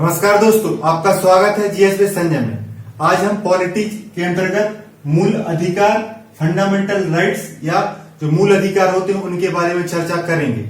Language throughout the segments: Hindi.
नमस्कार दोस्तों, आपका स्वागत है जीएसबी संजय में। आज हम पॉलिटी के अंतर्गत मूल अधिकार, फंडामेंटल राइट्स या जो मूल अधिकार होते हैं उनके बारे में चर्चा करेंगे।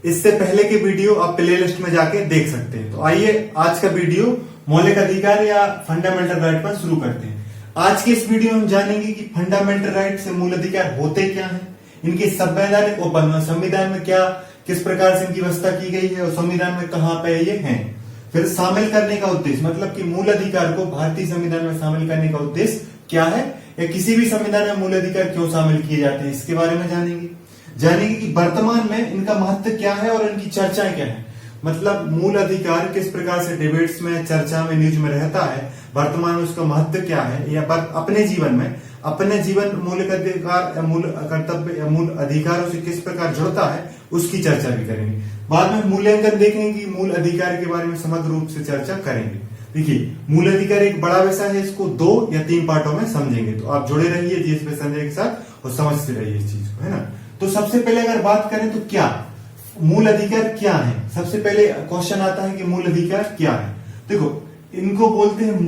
इससे पहले के वीडियो आप प्लेलिस्ट में जाके देख सकते हैं। तो आइए आज का वीडियो मौलिक अधिकार या फंडामेंटल राइट पर शुरू करते हैं। आज के इस वीडियो में हम जानेंगे कि फंडामेंटल राइट से मूल अधिकार होते क्या है, इनके संवैधानिक उपबंध संविधान में क्या किस प्रकार से इनकी व्यवस्था की गई है और संविधान में कहां पे ये हैं। फिर शामिल करने का उद्देश्य, मतलब कि मूल अधिकार को भारतीय संविधान में शामिल करने का उद्देश्य क्या है या किसी भी संविधान में मूल अधिकार क्यों शामिल किए जाते हैं, इसके बारे में जानेंगे कि वर्तमान में इनका महत्व क्या है और इनकी चर्चाएं क्या है। मतलब मूल अधिकार किस प्रकार से डिबेट्स में, चर्चा में, न्यूज में रहता है, वर्तमान में उसका महत्व क्या है, या अपने जीवन मौलिक अधिकार या मूल कर्तव्य या मूल अधिकारों से किस प्रकार जुड़ता है, उसकी चर्चा भी करेंगे। बाद में मूल्यांकन देखेंगे कि मूल अधिकार के बारे में समग्र रूप से चर्चा करेंगे। देखिए, मूल अधिकार एक बड़ा विषय है, इसको 2 या 3 पार्टों में समझेंगे। तो आप जुड़े रहिए जीएसबी संजय के साथ और समझते रहिए इस चीज को, है ना। तो सबसे पहले अगर बात करें तो क्या मूल अधिकार क्या है, सबसे पहले क्वेश्चन आता है कि मूल अधिकार क्या है। देखो, इनको बोलते हैं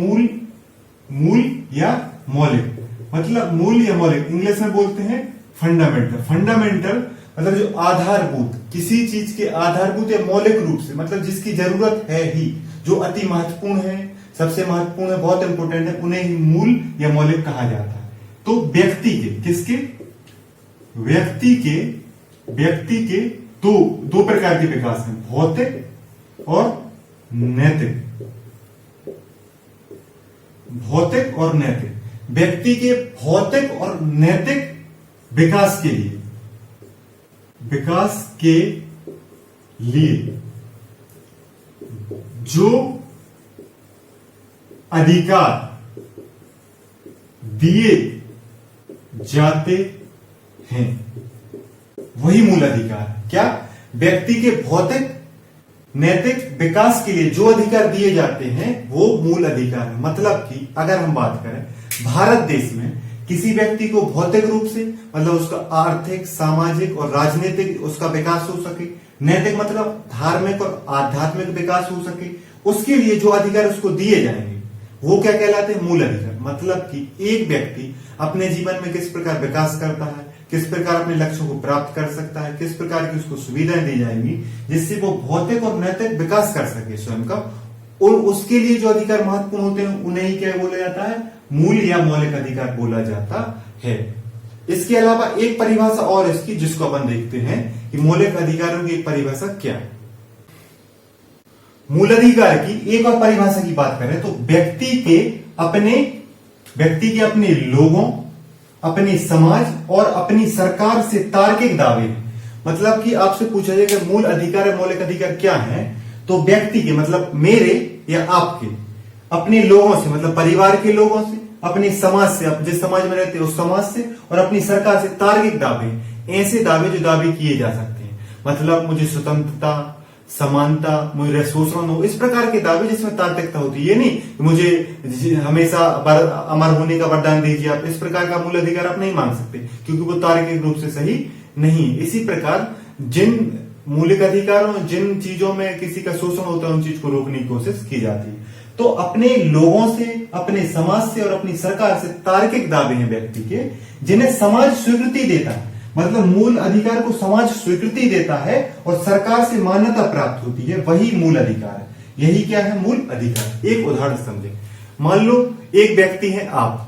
मूल या मौलिक। मतलब मूल या मौलिक इंग्लिश में बोलते हैं फंडामेंटल मतलब जो आधारभूत, किसी चीज के आधारभूत या मौलिक रूप से, मतलब जिसकी जरूरत है ही, जो अति महत्वपूर्ण है, सबसे महत्वपूर्ण है, बहुत इंपोर्टेंट है, उन्हें ही मूल या मौलिक कहा जाता है। तो व्यक्ति के दो प्रकार के विकास हैं, भौतिक और नैतिक। व्यक्ति के भौतिक और नैतिक विकास के लिए जो अधिकार दिए जाते हैं वही मूल अधिकार है। क्या? व्यक्ति के भौतिक नैतिक विकास के लिए जो अधिकार दिए जाते हैं वो मूल अधिकार है। मतलब कि अगर हम बात करें भारत देश में किसी व्यक्ति को भौतिक रूप से, मतलब उसका आर्थिक, सामाजिक और राजनीतिक उसका विकास हो सके, नैतिक मतलब धार्मिक और आध्यात्मिक विकास हो सके, उसके लिए जो अधिकार उसको दिए जाएंगे वो क्या कहलाते हैं? मूल अधिकार। मतलब कि एक व्यक्ति अपने जीवन में किस प्रकार विकास करता है, किस प्रकार अपने लक्ष्यों को प्राप्त कर सकता है, किस प्रकार की उसको सुविधाएं दी जाएंगी जिससे वो भौतिक और नैतिक विकास कर सके स्वयं का, और उसके लिए जो अधिकार महत्वपूर्ण होते हैं उन्हें ही क्या बोला जाता है? मूल या मौलिक अधिकार बोला जाता है। इसके अलावा एक परिभाषा और इसकी, जिसको अपन देखते हैं कि मौलिक अधिकारों की एक परिभाषा क्या है। मूल अधिकार की एक और परिभाषा की बात करें तो व्यक्ति के अपने लोगों, अपने समाज और अपनी सरकार से तार्किक दावे। मतलब कि आपसे पूछा जाए कि मूल अधिकार या मौलिक अधिकार क्या है, तो व्यक्ति के मतलब मेरे या आपके, अपने लोगों से मतलब परिवार के लोगों से, अपने समाज से, आप जिस समाज में रहते हैं उस समाज से, और अपनी सरकार से तार्किक दावे, ऐसे दावे जो दावे किए जा सकते हैं। मतलब मुझे स्वतंत्रता, समानता, मुझे शोषण हो, इस प्रकार के दावे जिसमें तार्किकता होती है। ये नहीं कि मुझे हमेशा अमर होने का वरदान दीजिए, आप इस प्रकार का मूल अधिकार आप नहीं मांग सकते क्योंकि वो तार्किक रूप से सही नहीं। इसी प्रकार जिन मौलिक अधिकारों, जिन चीजों में किसी का शोषण होता है उन चीज को रोकने की कोशिश की जाती है। तो अपने लोगों से, अपने समाज से और अपनी सरकार से तार्किक दावे हैं व्यक्ति के, जिन्हें समाज स्वीकृति देता है। मतलब मूल अधिकार को समाज स्वीकृति देता है और सरकार से मान्यता प्राप्त होती है, वही मूल अधिकार है। यही क्या है? मूल अधिकार। एक उदाहरण समझें। मान लो एक व्यक्ति है, आप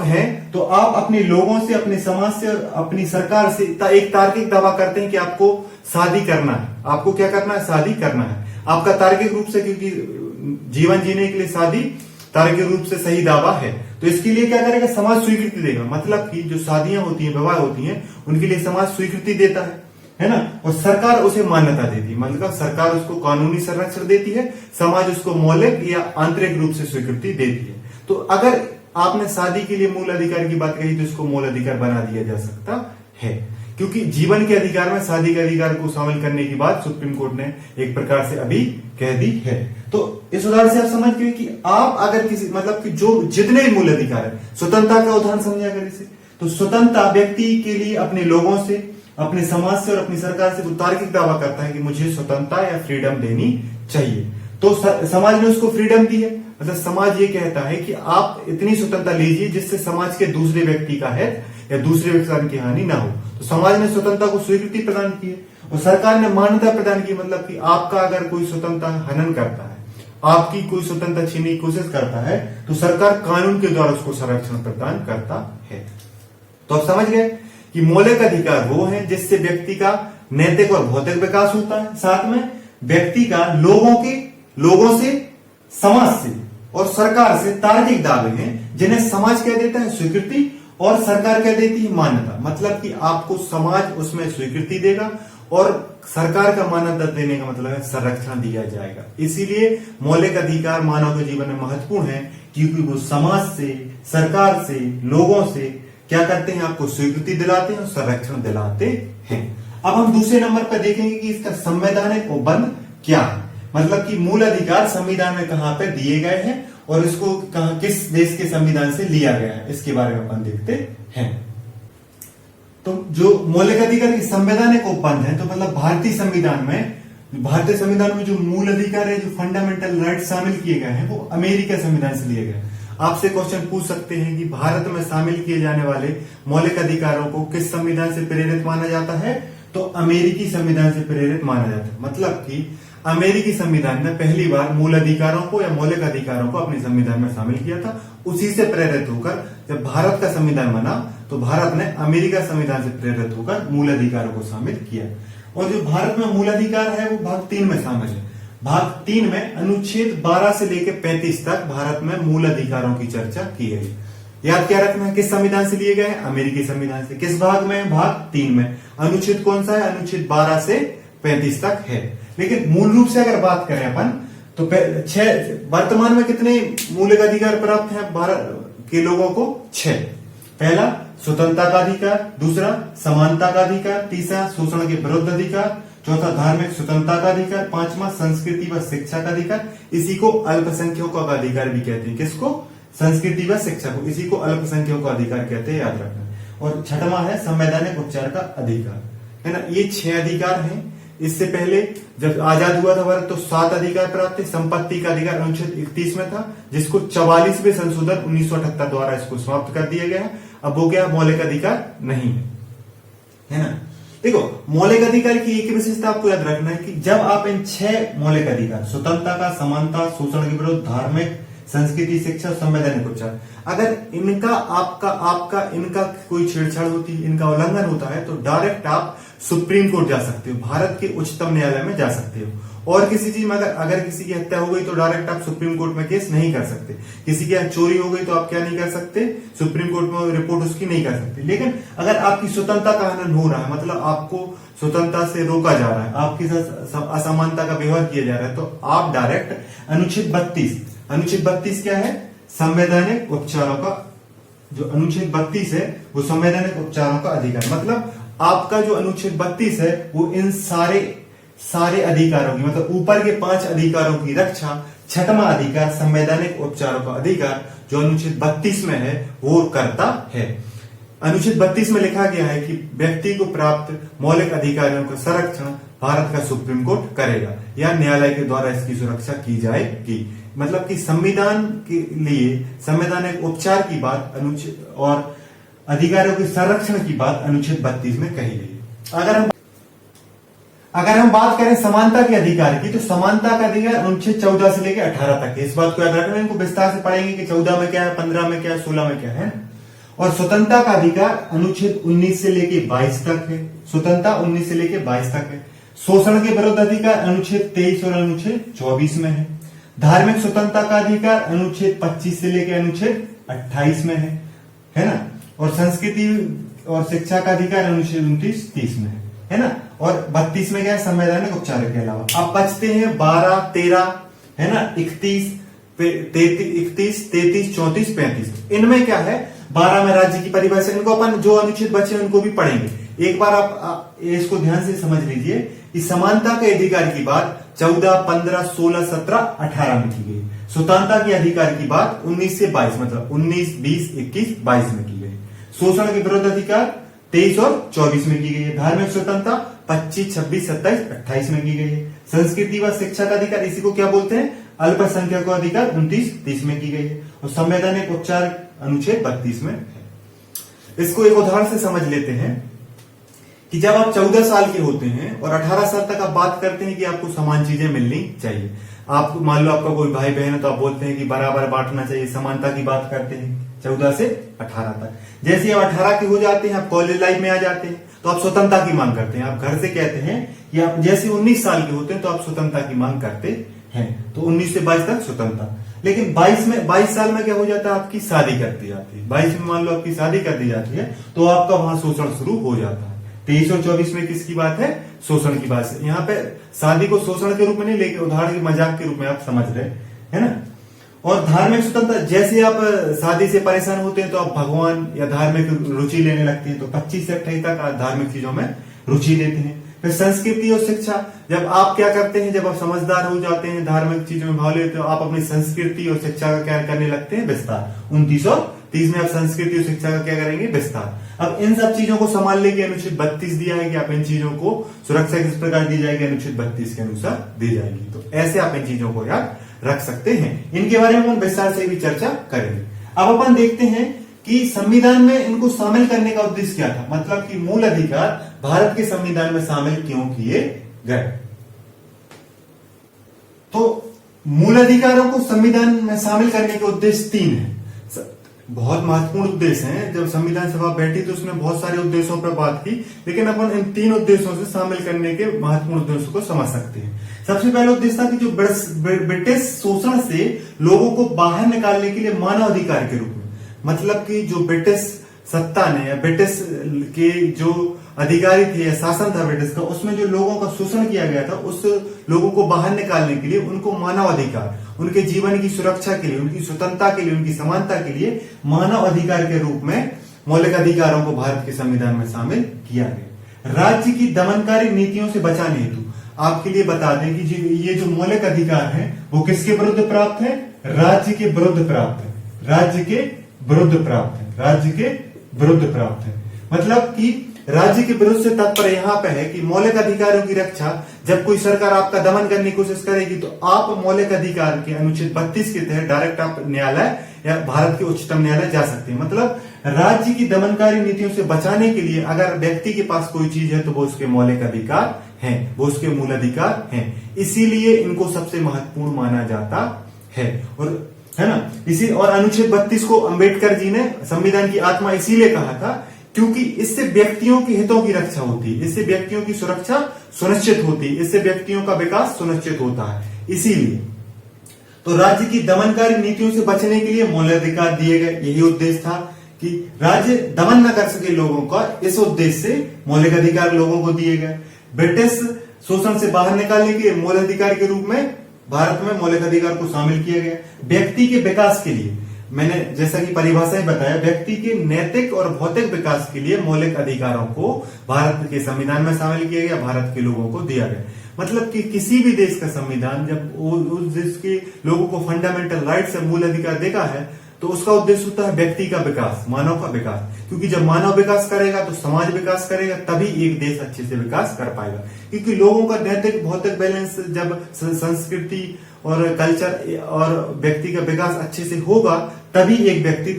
हैं, तो आप अपने लोगों से, अपने समाज से और अपनी सरकार से एक तार्किक दावा करते हैं कि आपको शादी करना है। आपको क्या करना है? शादी करना है। आपका तार्किक रूप से, क्योंकि जीवन जीने के लिए शादी तार्किक रूप से सही दावा है, तो इसके लिए क्या करेगा? समाज स्वीकृति देगा। मतलब कि जो शादियां होती हैं, विवाह होती हैं, उनके लिए समाज स्वीकृति देता है ना, और सरकार उसे मान्यता देती है। मतलब सरकार उसको कानूनी संरक्षण देती है, समाज उसको मौलिक या आंतरिक रूप से स्वीकृति देती है। तो अगर आपने शादी के लिए मूल अधिकार की बात कही तो इसको मूल अधिकार बना दिया जा सकता है, क्योंकि जीवन के अधिकार में शादी के अधिकार को शामिल करने की बात सुप्रीम कोर्ट ने एक प्रकार से अभी कह दी है। तो इस उदाहरण से आप समझ गए कि आप अगर किसी, मतलब कि जो जितने भी मूल अधिकार है, स्वतंत्रता का उदाहरण समझा अगर इसे, तो स्वतंत्रता व्यक्ति के लिए अपने लोगों से, अपने समाज से और अपनी सरकार से वो तार्किक दावा करता है कि मुझे स्वतंत्रता या फ्रीडम देनी चाहिए। तो समाज ने उसको फ्रीडम दी है। मतलब समाज ये कहता है कि आप इतनी स्वतंत्रता लीजिए जिससे समाज के दूसरे व्यक्ति का हित या दूसरे व्यक्ति की हानि ना हो। तो समाज ने स्वतंत्रता को स्वीकृति प्रदान की है और सरकार ने मान्यता प्रदान की। मतलब कि आपका अगर कोई स्वतंत्रता हनन करता है, आपकी कोई स्वतंत्रता छीनने की कोशिश करता है, तो सरकार कानून के द्वारा उसको संरक्षण प्रदान करता है। तो आप समझ गए कि मौलिक अधिकार वो है जिससे व्यक्ति का नैतिक और भौतिक विकास होता है, साथ में व्यक्ति का लोगों से, समाज से और सरकार से तार्किक दावे हैं जिन्हें समाज कह देता है स्वीकृति और सरकार कह देती है मान्यता। मतलब कि आपको समाज उसमें स्वीकृति देगा और सरकार का मान्यता देने का मतलब है संरक्षण दिया जाएगा। इसीलिए मौलिक अधिकार मानव के जीवन में महत्वपूर्ण है, क्योंकि वो समाज से, सरकार से, लोगों से क्या करते हैं, आपको स्वीकृति दिलाते हैं और संरक्षण दिलाते हैं। अब हम दूसरे नंबर पर देखेंगे कि इसका संवैधानिक उपबंध क्या है। मतलब कि मूल अधिकार संविधान में कहां पे दिए गए हैं और इसको कहां, किस देश के संविधान से लिया गया है, इसके बारे में अपन देखते हैं। तो जो मौलिक अधिकार की संवैधानिक उपबंध है, तो मतलब भारतीय संविधान में जो मूल अधिकार है, जो फंडामेंटल राइट शामिल किए गए हैं, वो अमेरिका संविधान से लिए गए। आपसे क्वेश्चन पूछ सकते हैं कि भारत में शामिल किए जाने वाले मौलिक अधिकारों को किस संविधान से प्रेरित माना जाता है, तो अमेरिकी संविधान से प्रेरित माना जाता है। मतलब कि अमेरिकी संविधान ने पहली बार मूल अधिकारों को या मौलिक अधिकारों को अपने संविधान में शामिल किया था। उसी से प्रेरित होकर जब भारत का संविधान बना, तो भारत ने अमेरिका संविधान से प्रेरित होकर मूल अधिकारों को शामिल किया। और जो भारत में मूल अधिकार है वो भाग 3 में शामिल है। भाग 3 में अनुच्छेद 12 से लेकर 35 तक भारत में मूल अधिकारों की चर्चा की गई। याद क्या रखना है, किस संविधान से लिए गए हैं, अमेरिकी संविधान से। किस भाग में, भाग 3 में। अनुच्छेद कौन सा है, अनुच्छेद 12 से 35 तक है। लेकिन मूल रूप से अगर बात करें अपन, तो वर्तमान में कितने मौलिक अधिकार प्राप्त हैं भारत के लोगों को? 6। पहला स्वतंत्रता का अधिकार, दूसरा समानता का अधिकार, तीसरा शोषण के विरुद्ध अधिकार, चौथा धार्मिक स्वतंत्रता का अधिकार, पांचवा संस्कृति व शिक्षा का अधिकार। इसी को अल्पसंख्यकों का अधिकार भी कहते हैं। किसको? संस्कृति व शिक्षा को। इसी को अल्पसंख्यकों का अधिकार कहते हैं, याद रखना। और छठवां है संवैधानिक उपचार का अधिकार, है ना। ये 6 अधिकार हैं। इससे पहले जब आजाद हुआ था भारत, तो 7 अधिकार प्राप्त थे। संपत्ति का अधिकार अनुच्छेद 31 में था, जिसको 44वें संशोधन 1978 द्वारा इसको समाप्त कर दिया गया। अब वो क्या, मौलिक अधिकार नहीं है ना। देखो, मौलिक अधिकार की एक विशेषता आपको याद रखना है कि जब आप इन 6 मौलिक अधिकार, स्वतंत्रता का, समानता, शोषण के विरुद्ध, धार्मिक, संस्कृति, शिक्षा, संवैधानिक उपचार, अगर इनका आपका इनका कोई छेड़छाड़ होती है, इनका उल्लंघन होता है, तो डायरेक्ट आप सुप्रीम कोर्ट जा सकते हो, भारत के उच्चतम न्यायालय में जा सकते हो। और किसी चीज में अगर किसी की हत्या हो गई तो डायरेक्ट आप सुप्रीम कोर्ट में केस नहीं कर सकते। किसी की चोरी हो गई तो आप क्या नहीं कर सकते, सुप्रीम कोर्ट में रिपोर्ट उसकी नहीं कर सकते। लेकिन अगर आपकी स्वतंत्रता का हनन हो रहा है, मतलब आपको स्वतंत्रता से रोका जा रहा है, आपके साथ असमानता का व्यवहार किया जा रहा है, तो आप डायरेक्ट अनुच्छेद 32 क्या है, संवैधानिक उपचारों का, जो अनुच्छेद 32 है वो संवैधानिक उपचारों का अधिकार। मतलब आपका जो अनुच्छेद 32 है वो इन सारे अधिकारों की, मतलब ऊपर के 5 अधिकारों की रक्षा, 6वां अधिकार संवैधानिक उपचारों का अधिकार जो अनुच्छेद 32 में है वो करता है। अनुच्छेद 32 में लिखा गया है कि व्यक्ति को प्राप्त मौलिक अधिकारों का संरक्षण भारत का सुप्रीम कोर्ट करेगा या न्यायालय के द्वारा इसकी सुरक्षा की जाएगी। मतलब कि संविधान के लिए संवैधानिक उपचार की बात अनुच्छेद और अधिकारों के संरक्षण की बात अनुच्छेद 32 में कही गई है। अगर हम बात करें समानता के अधिकार की, तो समानता का अधिकार अनुच्छेद 14 से लेकर 18 तक है। इस बात को याद रखना, इनको विस्तार से पढ़ेंगे कि 14 में क्या है, 15 में क्या है, 16 में क्या है। और स्वतंत्रता का अधिकार अनुच्छेद 19 से लेकर 22 तक है। स्वतंत्रता 19 से लेकर 22 तक है। शोषण के विरुद्ध अधिकार अनुच्छेद 23 और अनुच्छेद 24 में है। धार्मिक स्वतंत्रता का अधिकार अनुच्छेद 25 से लेकर अनुच्छेद 28 में है ना। और संस्कृति और शिक्षा का अधिकार अनुच्छेद 29-30 में है ना। और 32 में क्या है, संवैधानिक उपचार के अलावा। अब बचते हैं 12, 13 है ना, 31, 33, 34, 35। इनमें क्या है, 12 में राज्य की परिभाषा। इनको अपन जो अनुच्छेद बचे उनको भी पढ़ेंगे। एक बार आप इसको ध्यान से समझ लीजिए कि समानता के अधिकार की बात 14, 15, 16, 17, 18 में की गई। स्वतंत्रता के अधिकार की बात 19 से 22, मतलब 19, 20, 21, 22 में की गई। शोषण के विरुद्ध अधिकार 23 और 24 में की गई है। धार्मिक स्वतंत्रता 25, 26, 27, 28 में की गई है। संस्कृति व शिक्षा का अधिकार, इसी को क्या बोलते हैं, अल्पसंख्यकों का अधिकार 29-30 में की गई है, और संवैधानिक उपचार अनुच्छेद 32 में है। इसको एक उदाहरण से समझ लेते हैं कि जब आप 14 साल के होते हैं और 18 साल तक आप बात करते हैं कि आपको समान चीजें मिलनी चाहिए। आप मान लो आपका कोई भाई बहन है तो आप बोलते हैं कि बराबर बांटना चाहिए, समानता की बात करते हैं 14 से 18 तक। जैसे आप 18 के हो जाते हैं, आप कॉलेज लाइफ में आ जाते हैं तो आप स्वतंत्रता की मांग करते हैं। आप घर से कहते हैं कि आप जैसे 19 साल के होते हैं तो आप स्वतंत्रता की मांग करते हैं, तो 19 से 22 तक स्वतंत्रता। लेकिन 22 साल में क्या हो जाता है, आपकी शादी कर दी जाती है। 22 में मान लो आपकी शादी कर दी जाती है तो आपका वहां शोषण शुरू हो जाता है। 23 और 24 में किसकी बात है, शोषण की बात है। यहाँ पे शादी को शोषण के रूप में नहीं, लेकिन उदाहरण के मजाक के रूप में आप समझ रहे हैं ना। और धार्मिक स्वतंत्रता, जैसे आप शादी से परेशान होते हैं तो आप भगवान या धार्मिक रुचि लेने लगते हैं, तो 25 से 28 तक आप धार्मिक चीजों में रुचि लेते हैं। फिर संस्कृति और शिक्षा, जब आप क्या करते हैं, जब आप समझदार हो जाते हैं, धार्मिक चीजों में भाग लेते हो, आप अपनी संस्कृति और शिक्षा का क्या करने लगते हैं, विस्तार। 29 और 30 में आप संस्कृति और शिक्षा का क्या करेंगे, विस्तार। अब इन सब चीजों को संभालने के अनुच्छेद 32 दिया है कि आप इन चीजों को सुरक्षा किस प्रकार दी जाएगी, अनुच्छेद 32 के अनुसार दी जाएगी। तो ऐसे आप इन चीजों को याद रख सकते हैं। इनके बारे में हम विस्तार से भी चर्चा करेंगे। अब अपन देखते हैं कि संविधान में इनको शामिल करने का उद्देश्य क्या था, मतलब कि मूल अधिकार भारत के संविधान में शामिल क्यों किए गए। तो मूल अधिकारों को संविधान में शामिल करने के उद्देश्य 3 है, बहुत महत्वपूर्ण उद्देश्य हैं। जब संविधान सभा बैठी तो उसने बहुत सारे उद्देश्यों पर बात की, लेकिन अपन इन 3 उद्देश्यों से शामिल करने के महत्वपूर्ण उद्देश्यों को समझ सकते हैं। सबसे पहला उद्देश्य था कि जो ब्रिटिश शोषण से लोगों को बाहर निकालने के लिए मानव अधिकार के रूप में, मतलब कि जो ब्रिटिश सत्ता ने या ब्रिटिश के जो अधिकारी थे या शासन था ब्रिटिश का, उसमें जो लोगों का शोषण किया गया था, उस लोगों को बाहर निकालने के लिए उनको मानव अधिकार, उनके जीवन की सुरक्षा के लिए, उनकी स्वतंत्रता के लिए, उनकी समानता के लिए मानव अधिकार के रूप में मौलिक अधिकारों को भारत के संविधान में शामिल किया गया। राज्य की दमनकारी नीतियों से बचाने हेतु आपके लिए बता दें कि ये जो मौलिक अधिकार है वो किसके विरुद्ध प्राप्त है, राज्य के विरुद्ध प्राप्त है, राज्य के विरुद्ध प्राप्त है, राज्य के विरुद्ध प्राप्त है। मतलब कि राज्य के विरुद्ध से तात्पर्य यहाँ पे है कि मौलिक अधिकारों की रक्षा, जब कोई सरकार आपका दमन करने की कोशिश करेगी तो आप मौलिक अधिकार के अनुच्छेद 32 के तहत डायरेक्ट आप न्यायालय या भारत के उच्चतम न्यायालय जा सकते हैं। मतलब राज्य की दमनकारी नीतियों से बचाने के लिए अगर व्यक्ति के पास कोई चीज है तो वो उसके मौलिक अधिकार हैं, वो उसके मूल अधिकार हैं, इसीलिए इनको सबसे महत्वपूर्ण माना जाता है। और है ना, इसी और अनुच्छेद 32 को अंबेडकर जी ने संविधान की आत्मा इसीलिए कहा था क्योंकि इससे व्यक्तियों के हितों की रक्षा होती है, इससे व्यक्तियों की सुरक्षा सुनिश्चित होती है, इससे व्यक्तियों का विकास सुनिश्चित होता है। इसीलिए तो राज्य की दमनकारी नीतियों से बचने के लिए मौलिक अधिकार दिए गए। यही उद्देश्य था कि राज्य दमन न कर सके लोगों का, इस उद्देश्य से मौलिक अधिकार लोगों को दिए गए। ब्रिटिश शोषण से बाहर निकालने के लिए मौलिक अधिकार के रूप में भारत में मौलिक अधिकार को शामिल किया गया। व्यक्ति के विकास के लिए, मैंने जैसा कि परिभाषा ही बताया, व्यक्ति के नैतिक और भौतिक विकास के लिए मौलिक अधिकारों को भारत के संविधान में शामिल किया गया, भारत के लोगों को दिया गया। मतलब कि किसी भी देश का संविधान जब उस देश के लोगों को फंडामेंटल राइट्स या मूल अधिकार देता है तो उसका उद्देश्य होता है व्यक्ति का विकास, मानव का विकास। क्योंकि जब मानव विकास करेगा तो समाज विकास करेगा, तभी एक देश अच्छे से विकास कर पाएगा। क्योंकि लोगों का नैतिक भौतिक बैलेंस, जब संस्कृति और कल्चर और व्यक्ति का विकास अच्छे से होगा तभी एक व्यक्ति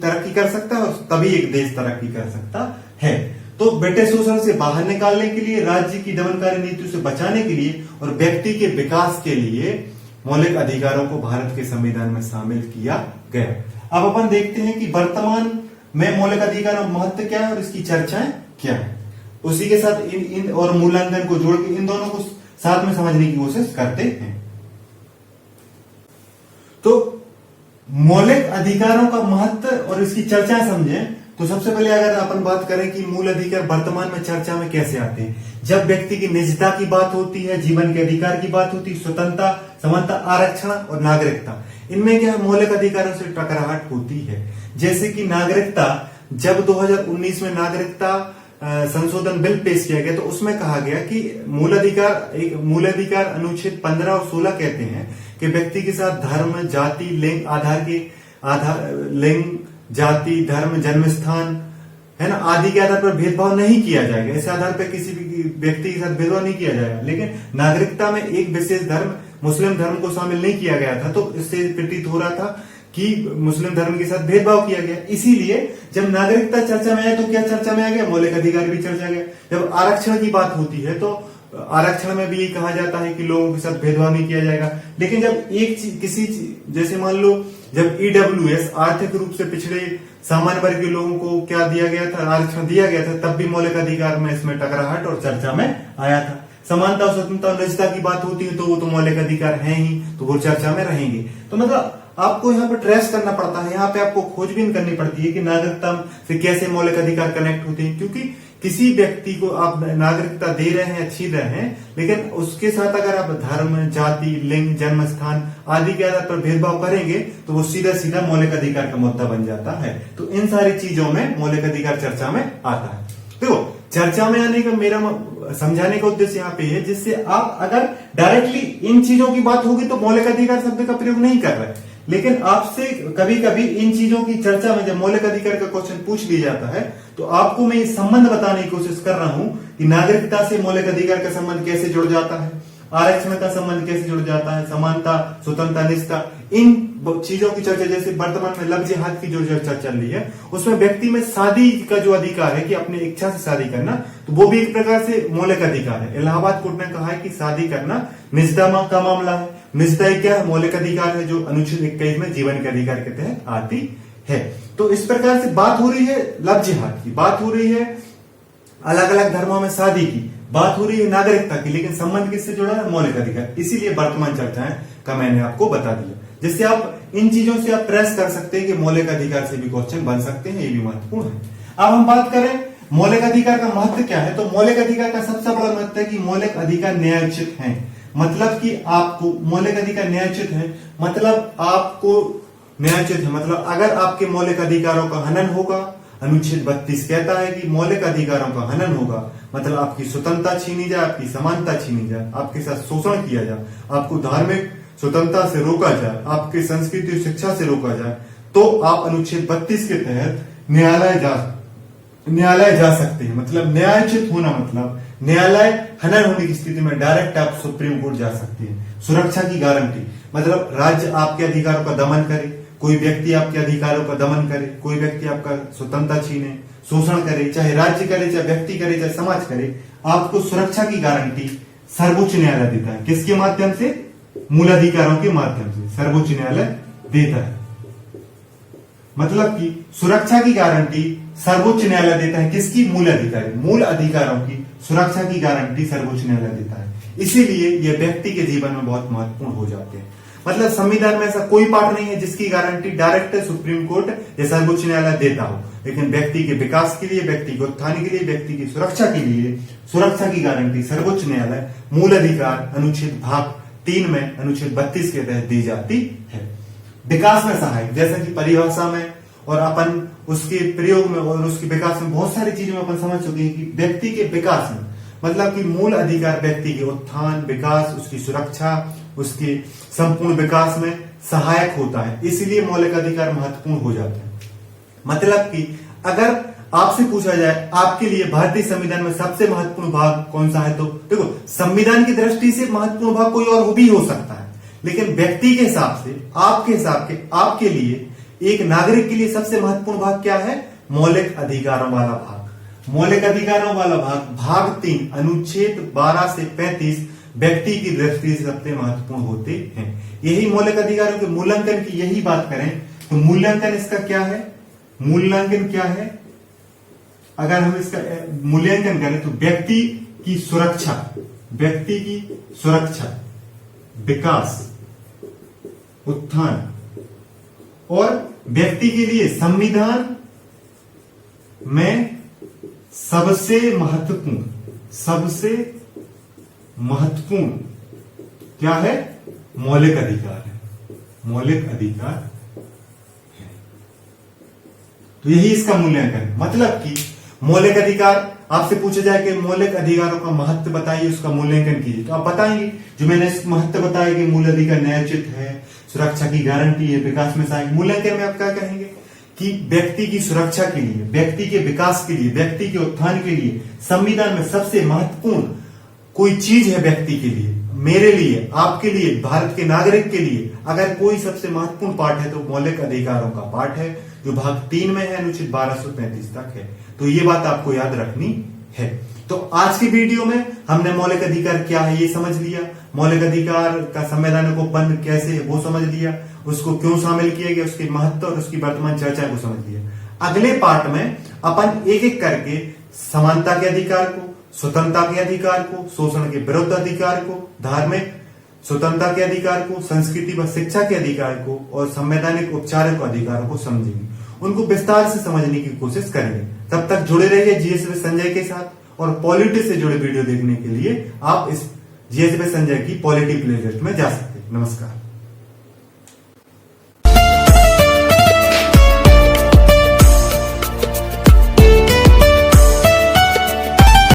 तरक्की कर सकता है और तभी एक देश तरक्की कर सकता है। तो ब्रिटिश शोषण से बाहर निकालने के लिए, राज्य की दमनकारी नीतियों से बचाने के लिए और व्यक्ति के विकास के लिए मौलिक अधिकारों को भारत के संविधान में शामिल किया गया। अब अपन देखते हैं कि वर्तमान में मौलिक अधिकारों का महत्व क्या है और इसकी चर्चाएं क्या है। उसी के साथ इन और मूल्यांकन को जोड़ के इन दोनों को साथ में समझने की कोशिश करते हैं। तो मौलिक अधिकारों का महत्व और इसकी चर्चा समझें तो सबसे पहले अगर अपन बात करें कि मूल अधिकार वर्तमान में चर्चा में कैसे आते हैं, जब व्यक्ति की निजता की बात होती है, जीवन के अधिकार की बात होती है, स्वतंत्रता, समानता, आरक्षण और नागरिकता, इनमें क्या मौलिक अधिकारों से टकराहट होती है। जैसे कि नागरिकता, जब 2019 में नागरिकता संशोधन बिल पेश किया गया तो उसमें कहा गया कि मूल अधिकार अनुच्छेद 15 और 16 कहते हैं कि व्यक्ति के साथ धर्म, जाति, लिंग, लिंग, जाति, धर्म, जन्म स्थान है ना, आदि के आधार पर भेदभाव नहीं किया जाएगा, इस आधार पर किसी भी व्यक्ति के साथ भेदभाव नहीं किया जाएगा। लेकिन नागरिकता में एक विशेष धर्म मुस्लिम धर्म को शामिल नहीं किया गया था, तो इससे प्रतीत हो रहा था कि मुस्लिम धर्म के साथ भेदभाव किया गया। इसीलिए जब नागरिकता चर्चा में आया तो क्या चर्चा में आ गया, मौलिक अधिकार भी चर्चा गया। जब आरक्षण की बात होती है तो आरक्षण में भी ये कहा जाता है कि लोगों के साथ भेदभाव नहीं किया जाएगा। लेकिन जब किसी जैसे मान लो जब ईडब्ल्यूएस आर्थिक रूप से पिछड़े सामान्य वर्ग के लोगों को क्या दिया गया था, आरक्षण दिया गया था, तब भी मौलिक अधिकार में इसमें टकराहट और चर्चा में आया था। समानता, स्वतंत्रता और निजता की बात होती है तो वो तो मौलिक अधिकार है ही, तो वो चर्चा में रहेंगे। तो मतलब आपको यहाँ पे ट्रेस करना पड़ता है, यहाँ पे आपको खोजबीन करनी पड़ती है कि नागरिकता से कैसे मौलिक अधिकार कनेक्ट होते हैं। क्योंकि किसी व्यक्ति को आप नागरिकता दे रहे हैं, छीन रहे हैं, लेकिन उसके साथ अगर आप धर्म, जाति, लिंग, जन्म स्थान आदि के आधार पर भेदभाव करेंगे तो वो सीधा सीधा मौलिक अधिकार का मुद्दा बन जाता है। तो इन सारी चीजों में मौलिक अधिकार चर्चा में आता है। देखो, चर्चा में आने का मेरा समझाने का उद्देश्य यहाँ पे है, जिससे आप अगर डायरेक्टली इन चीजों की बात होगी तो मौलिक अधिकार शब्द का प्रयोग नहीं कर रहे, लेकिन आपसे कभी कभी इन चीजों की चर्चा में जब मौलिक अधिकार का क्वेश्चन पूछ लिया जाता है तो आपको मैं ये संबंध बताने की कोशिश कर रहा हूं कि नागरिकता से मौलिक अधिकार का संबंध कैसे जुड़ जाता है, आरक्षण का संबंध कैसे जुड़ जाता है, समानता, स्वतंत्रता, निजता, इन चीजों की चर्चा। जैसे वर्तमान में लव जिहाद की जो चर्चा चल रही है उसमें व्यक्ति में शादी का जो अधिकार है कि अपनी इच्छा से शादी करना, तो वो भी एक प्रकार से मौलिक अधिकार है। इलाहाबाद कोर्ट ने कहा है कि शादी करना निजता का मामला है। निजता क्या है, मौलिक अधिकार है जो अनुच्छेद 21 में जीवन के अधिकार के तहत आती है। तो इस प्रकार से बात हो रही है लव जिहाद की, बात हो रही है अलग अलग धर्मों में शादी की, बात हो रही है नागरिकता की, लेकिन संबंध किससे जुड़ा है, मौलिक अधिकार। इसीलिए वर्तमान चर्चाएं का मैंने आपको बता दिया, जिससे आप इन चीजों से आप ट्रेस कर सकते हैं कि मौलिक अधिकार से भी क्वेश्चन बन सकते हैं, ये भी महत्वपूर्ण है। अब हम बात करें मौलिक अधिकार का महत्व क्या है, तो मौलिक अधिकार का सबसे बड़ा महत्व है कि मौलिक अधिकार न्यायोचित है। मतलब कि आपको मौलिक अधिकार न्यायोचित है, मतलब आपको न्यायोचित है, मतलब अगर आपके मौलिक अधिकारों का हनन होगा, अनुच्छेद 32 कहता है कि मौलिक अधिकारों का हनन होगा, मतलब आपकी स्वतंत्रता छीनी जाए, आपकी समानता छीनी जाए, आपके साथ शोषण किया जाए, आपको धार्मिक स्वतंत्रता से रोका जाए, आपकी संस्कृति और शिक्षा से रोका जाए, तो आप अनुच्छेद 32 के तहत न्यायालय जा सकते हैं। मतलब न्यायोचित होना मतलब न्यायालय हनन होने की स्थिति में डायरेक्ट आप सुप्रीम कोर्ट जा सकते हैं। सुरक्षा की गारंटी, मतलब राज्य आपके अधिकारों का दमन करे, कोई व्यक्ति आपके अधिकारों का दमन करे, कोई व्यक्ति आपका स्वतंत्रता छीने, शोषण करे, चाहे राज्य करे, चाहे व्यक्ति करे, चाहे समाज करे, आपको सुरक्षा की गारंटी सर्वोच्च न्यायालय देता है। किसके माध्यम से, मूल अधिकारों के माध्यम से सर्वोच्च न्यायालय देता है। मतलब कि सुरक्षा की गारंटी सर्वोच्च न्यायालय देता है, किसकी, मूल अधिकारों की सुरक्षा की गारंटी सर्वोच्च न्यायालय देता है। इसीलिए ये व्यक्ति के जीवन में बहुत महत्वपूर्ण हो जाते हैं। मतलब संविधान में ऐसा कोई पार्ट नहीं है जिसकी गारंटी डायरेक्ट सुप्रीम कोर्ट या सर्वोच्च न्यायालय देता हो, लेकिन व्यक्ति के विकास के लिए, व्यक्ति के उत्थान के लिए, व्यक्ति की सुरक्षा के लिए सुरक्षा की गारंटी सर्वोच्च न्यायालय मूल अधिकार अनुच्छेद भाग 3 में अनुच्छेद 32 के तहत दी जाती है। विकास में सहायक, जैसा कि परिभाषा में और अपन उसके प्रयोग में और उसके विकास में बहुत सारी चीजों में अपन समझ चुके हैं कि व्यक्ति के विकास में मतलब कि मूल अधिकार व्यक्ति के उत्थान, विकास, उसकी सुरक्षा, उसके संपूर्ण विकास में सहायक होता है। इसलिए मौलिक अधिकार महत्वपूर्ण हो जाते हैं। मतलब कि अगर आपसे पूछा जाए आपके लिए भारतीय संविधान में सबसे महत्वपूर्ण भाग कौन सा है, तो देखो संविधान की दृष्टि से महत्वपूर्ण भाग कोई और भी हो सकता है, लेकिन व्यक्ति के हिसाब से, आपके हिसाब के, आपके लिए, एक नागरिक के लिए सबसे महत्वपूर्ण भाग क्या है, मौलिक अधिकारों वाला भाग। मौलिक अधिकारों वाला भाग भाग 3 अनुच्छेद 12 से 35 व्यक्ति की दृष्टि से सबसे महत्वपूर्ण होते हैं। यही मौलिक अधिकारों के मूल्यांकन की यही बात करें तो मूल्यांकन इसका क्या है, मूल्यांकन क्या है, अगर हम इसका मूल्यांकन करें तो व्यक्ति की सुरक्षा, व्यक्ति की सुरक्षा, विकास, उत्थान और व्यक्ति के लिए संविधान में सबसे महत्वपूर्ण क्या है, मौलिक अधिकार है, मौलिक अधिकार है। तो यही इसका मूल्यांकन है। मतलब कि मौलिक अधिकार, आपसे पूछा जाए कि मौलिक अधिकारों का महत्व बताइए, उसका मूल्यांकन कीजिए, तो आप बताएंगे जो मैंने महत्व बताया कि मूल अधिकार न्यायोचित है, सुरक्षा की गारंटी है, विकास में सहायक। मूल्यांकन में आप क्या कहेंगे कि व्यक्ति की सुरक्षा के लिए, व्यक्ति के विकास के लिए, व्यक्ति के उत्थान के लिए संविधान में सबसे महत्वपूर्ण कोई चीज है व्यक्ति के लिए, मेरे लिए, आपके लिए, भारत के नागरिक के लिए अगर कोई सबसे महत्वपूर्ण पार्ट है तो मौलिक अधिकारों का पार्ट है, जो भाग 3 में है, अनुच्छेद 1233 तक है। तो ये बात आपको याद रखनी है। तो आज की वीडियो में हमने मौलिक अधिकार क्या है ये समझ लिया, मौलिक अधिकार का संवैधानिक उपबंध कैसे है वो समझ लिया, उसको क्यों शामिल किया गया, उसके महत्व और उसकी वर्तमान चर्चा को समझ लिया। अगले पार्ट में अपन एक एक करके समानता के अधिकार को, स्वतंत्रता के अधिकार को, शोषण के विरुद्ध अधिकार को, धार्मिक स्वतंत्रता के अधिकार को, संस्कृति व शिक्षा के अधिकार को और संवैधानिक उपचारिक अधिकारों को समझेंगे, उनको विस्तार से समझने की कोशिश करेंगे। तब तक जुड़े रहिए जीएस विद संजय के साथ, और पॉलिटी से जुड़े वीडियो देखने के लिए आप इस जीएस विद संजय की पॉलिटी प्लेलिस्ट में जा सकते हैं। नमस्कार।